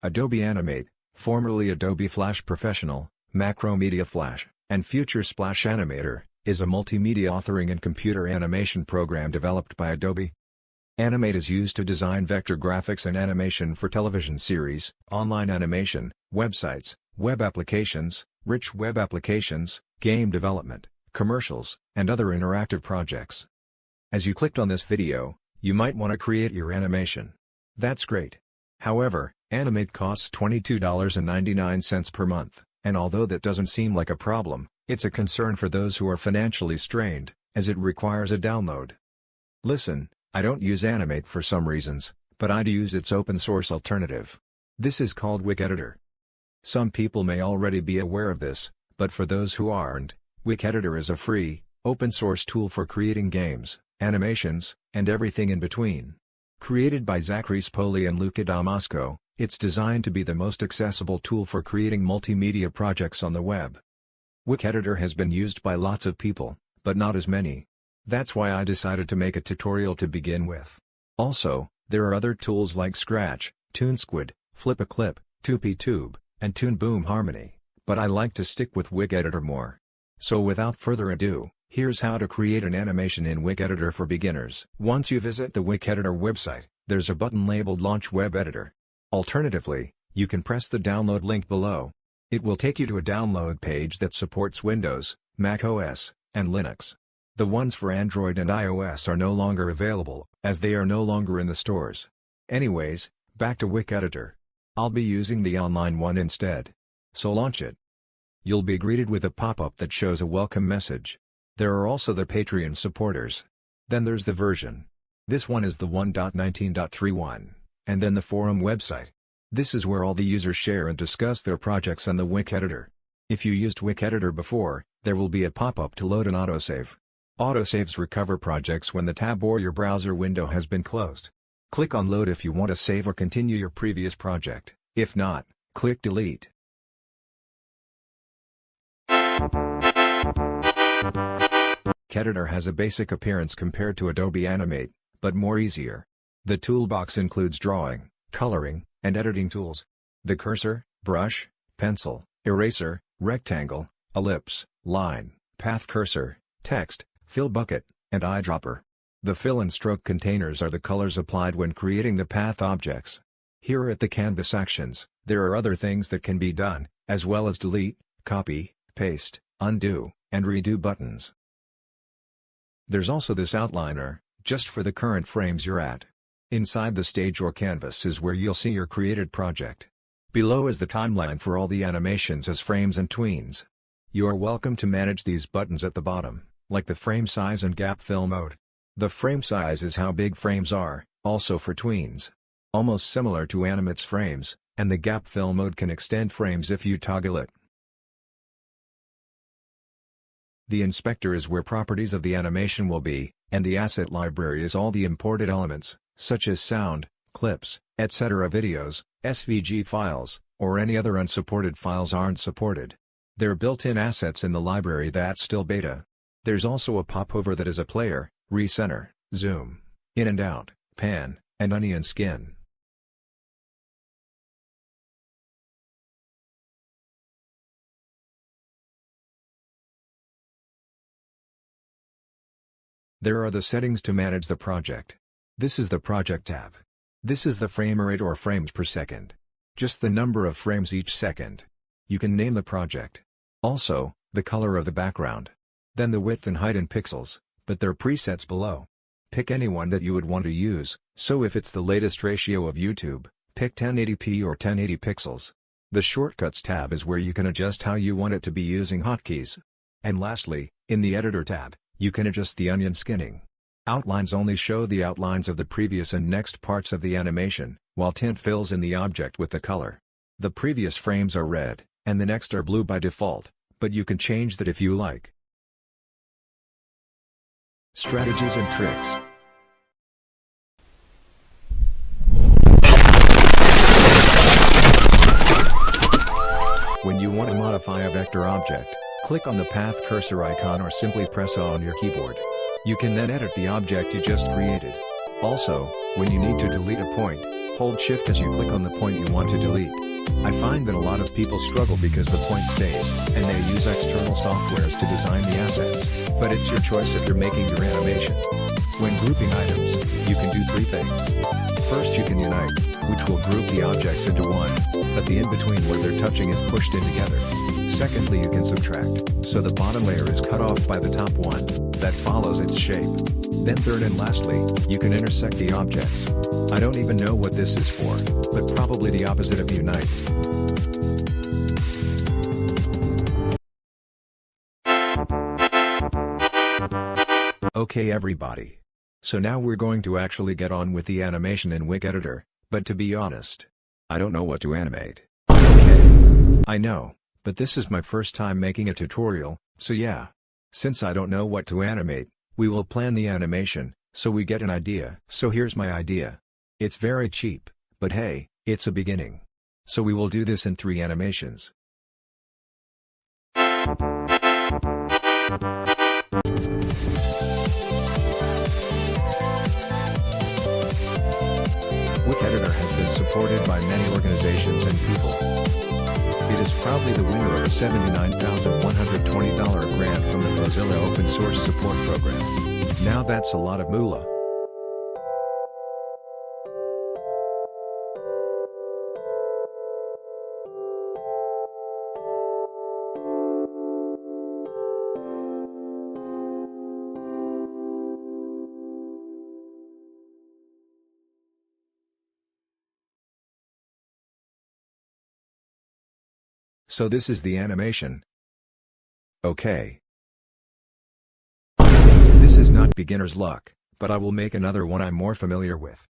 Adobe Animate, formerly Adobe Flash Professional, Macromedia Flash, and Future Splash Animator, is a multimedia authoring and computer animation program developed by Adobe. Animate is used to design vector graphics and animation for television series, online animation, websites, web applications, rich web applications, game development, commercials, and other interactive projects. As you clicked on this video, you might want to create your animation. That's great. However, Animate costs $22.99 per month, and although that doesn't seem like a problem, it's a concern for those who are financially strained, as it requires a download. Listen, I don't use Animate for some reasons, but I do use its open source alternative. This is called Wick Editor. Some people may already be aware of this, but for those who aren't, Wick Editor is a free, open source tool for creating games, animations, and everything in between. Created by Zachary Spoli and Luca Damasco, it's designed to be the most accessible tool for creating multimedia projects on the web. Wick Editor has been used by lots of people, but not as many. That's why I decided to make a tutorial to begin with. Also, there are other tools like Scratch, ToonSquid, Flip-a-Clip, TupiTube, and Toon Boom Harmony, but I like to stick with Wick Editor more. So without further ado, here's how to create an animation in Wick Editor for beginners. Once you visit the Wick Editor website, there's a button labeled Launch Web Editor. Alternatively, you can press the download link below. It will take you to a download page that supports Windows, Mac OS, and Linux. The ones for Android and iOS are no longer available, as they are no longer in the stores. Anyways, back to Wick Editor. I'll be using the online one instead. So launch it. You'll be greeted with a pop-up that shows a welcome message. There are also the Patreon supporters. Then there's the version. This one is the 1.19.31, and then the forum website. This is where all the users share and discuss their projects on the Wick Editor. If you used Wick Editor before, there will be a pop-up to load an autosave. Autosaves recover projects when the tab or your browser window has been closed. Click on Load if you want to save or continue your previous project. If not, click Delete. Wick Editor has a basic appearance compared to Adobe Animate, but more easier. The toolbox includes drawing, coloring, and editing tools. The cursor, brush, pencil, eraser, rectangle, ellipse, line, path cursor, text, fill bucket, and eyedropper. The fill and stroke containers are the colors applied when creating the path objects. Here at the canvas actions, there are other things that can be done, as well as delete, copy, paste, undo, and redo buttons. There's also this outliner, just for the current frames you're at. Inside the stage or canvas is where you'll see your created project. Below is the timeline for all the animations as frames and tweens. You are welcome to manage these buttons at the bottom, like the frame size and gap fill mode. The frame size is how big frames are, also for tweens. Almost similar to Animate's frames, and the gap fill mode can extend frames if you toggle it. The inspector is where properties of the animation will be, and the asset library is all the imported elements, such as sound, clips, etc. Videos, SVG files, or any other unsupported files aren't supported. They're built-in assets in the library that's still beta. There's also a popover that is a player, recenter, zoom, in and out, pan, and onion skin. There are the settings to manage the project. This is the Project tab. This is the frame rate or frames per second. Just the number of frames each second. You can name the project. Also, the color of the background. Then the width and height in pixels, but there are presets below. Pick any one that you would want to use, so if it's the latest ratio of YouTube, pick 1080p or 1080 pixels. The Shortcuts tab is where you can adjust how you want it to be using hotkeys. And lastly, in the Editor tab, you can adjust the onion skinning. Outlines only show the outlines of the previous and next parts of the animation, while tint fills in the object with the color. The previous frames are red, and the next are blue by default, but you can change that if you like. Strategies and tricks. When you want to modify a vector object, click on the path cursor icon or simply press O on your keyboard. You can then edit the object you just created. Also, when you need to delete a point, Hold Shift as you click on the point you want to delete. I find that a lot of people struggle because the point stays, and they use external softwares to design the assets, but it's your choice if you're making your animation. When grouping items, you can do three things. First, you can unite, which will group the objects into one, but the in-between where they're touching is pushed in together. Secondly, you can subtract, so the bottom layer is cut off by the top one, that follows its shape. Then third and lastly, you can intersect the objects. I don't even know what this is for, but probably the opposite of unite. Okay everybody. So now we're going to actually get on with the animation in Wick Editor, but to be honest, I don't know what to animate. Okay. I know, but this is my first time making a tutorial, so yeah. Since I don't know what to animate, we will plan the animation, so we get an idea. So here's my idea. It's very cheap, but hey, it's a beginning. So we will do this in 3 animations. Wick Editor has been supported by many organizations and people. It is proudly the winner of a $79,120 grant from the Mozilla Open Source Support Program. Now that's a lot of moolah. So this is the animation. Okay. This is not beginner's luck, but I will make another one I'm more familiar with.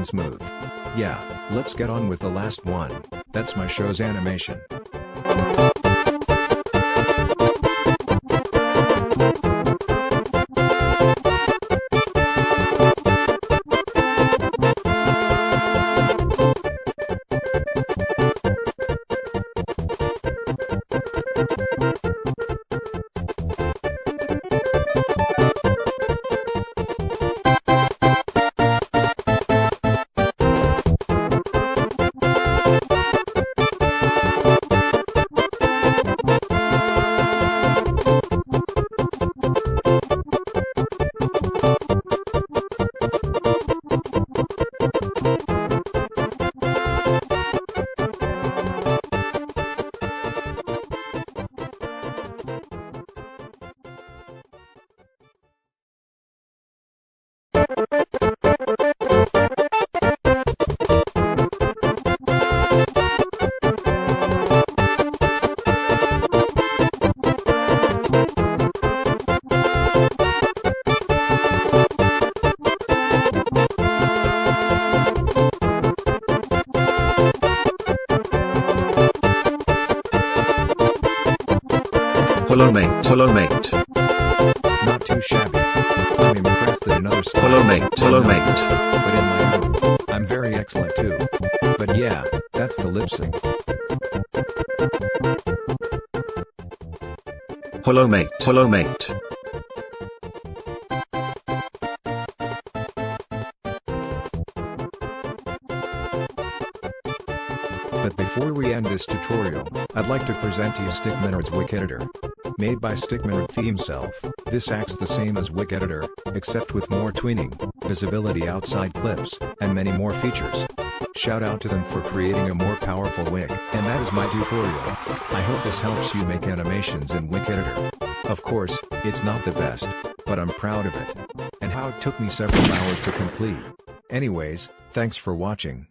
Smooth. Yeah, let's get on with the last one. That's my show's animation. Hello mate, hello mate. Not too shabby. I'm impressed that another style. Hello mate, hello mate. But in my own, I'm very excellent too. But yeah, that's the lip sync. Hello mate, hello mate. Before we end this tutorial, I'd like to present to you Stickminard's Wick Editor. Made by Stickminard himself, this acts the same as Wick Editor, except with more tweening, visibility outside clips, and many more features. Shout out to them for creating a more powerful Wick. And that is my tutorial. I hope this helps you make animations in Wick Editor. Of course, it's not the best, but I'm proud of it. And how it took me several hours to complete. Anyways, thanks for watching.